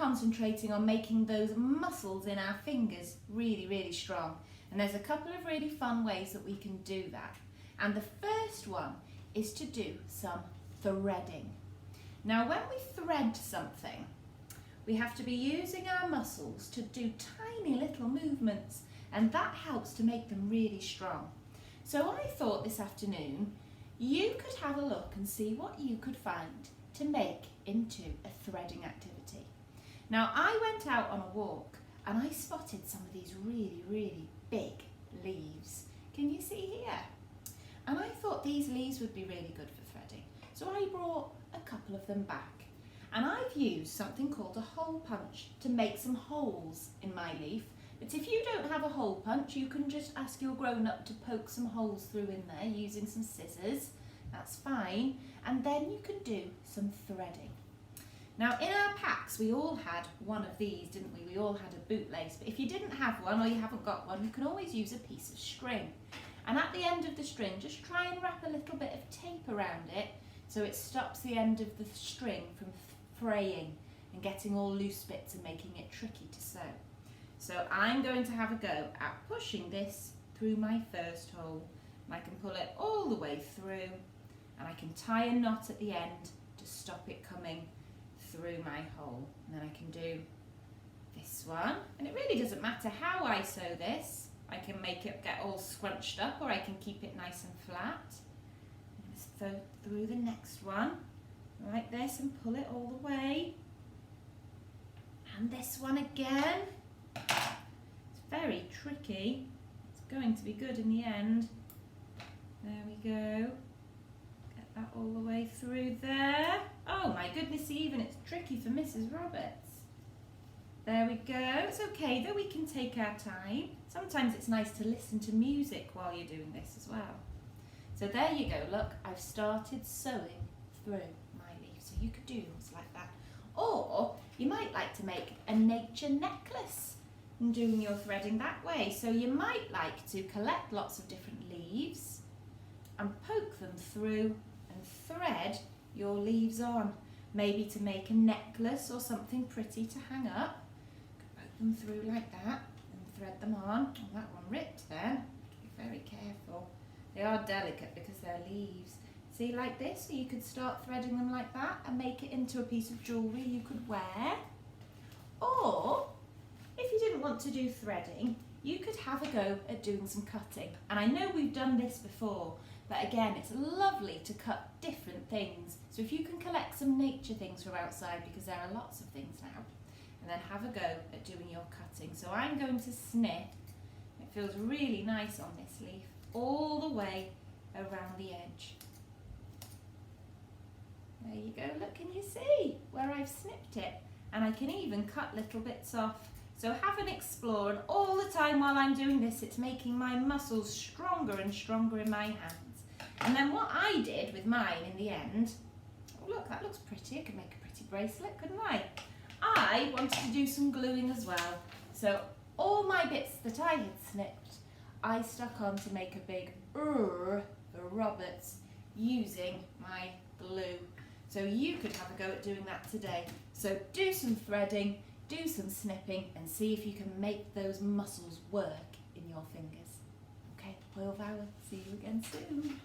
concentrating on making those muscles in our fingers really, really strong. And there's a couple of really fun ways that we can do that. And the first one is to do some threading. Now, when we thread something, we have to be using our muscles to do tiny little movements, and that helps to make them really strong. So I thought this afternoon you could have a look and see what you could find to make into a threading activity. Now, I went out on a walk and I spotted some of these really, really big leaves. Can you see here? And I thought these leaves would be really good for threading. So I brought a couple of them back. And I've used something called a hole punch to make some holes in my leaf. But if you don't have a hole punch, you can just ask your grown-up to poke some holes through in there using some scissors. That's fine. And then you can do some threading. Now, in our packs, we all had one of these, didn't we? We all had a bootlace. But if you didn't have one or you haven't got one, you can always use a piece of string. And at the end of the string, just try and wrap a little bit of tape around it so it stops the end of the string from fraying and getting all loose bits and making it tricky to sew. So I'm going to have a go at pushing this through my first hole, and I can pull it all the way through, and I can tie a knot at the end to stop it coming through my hole. And then I can do this one, and it really doesn't matter how I sew this. I can make it get all scrunched up, or I can keep it nice and flat. Just sew through the next one like this and pull it all the way. And this one again. It's very tricky. It's going to be good in the end. There we go. Get that all the way through there. Oh my goodness, even it's tricky for Mrs. Roberts. There we go. It's okay though, we can take our time. Sometimes it's nice to listen to music while you're doing this as well. So there you go, look, I've started sewing through my leaf. So you could do yours like that. Or you might like to make a nature necklace and doing your threading that way. So you might like to collect lots of different leaves and poke them through and thread your leaves on. Maybe to make a necklace or something pretty to hang up. Poke them through like that and thread them on. Oh, that one ripped then. Be very careful. They are delicate because they're leaves. See, like this, so you could start threading them like that and make it into a piece of jewellery you could wear. Or, if you didn't want to do threading, you could have a go at doing some cutting. And I know we've done this before, but again, it's lovely to cut different things. So if you can collect some nature things from outside, because there are lots of things now, and then have a go at doing your cutting. So I'm going to snip. It feels really nice on this leaf, all the way around the edge. There you go, look, can you see where I've snipped it? And I can even cut little bits off. So have an explore, and all the time while I'm doing this, it's making my muscles stronger and stronger in my hands. And then what I did with mine in the end, oh look, that looks pretty. I could make a pretty bracelet, couldn't I? I wanted to do some gluing as well. So all my bits that I had snipped, I stuck on to make a big for Roberts using my glue. So you could have a go at doing that today. So do some threading, do some snipping, and see if you can make those muscles work in your fingers. Okay, Royal Vower, see you again soon.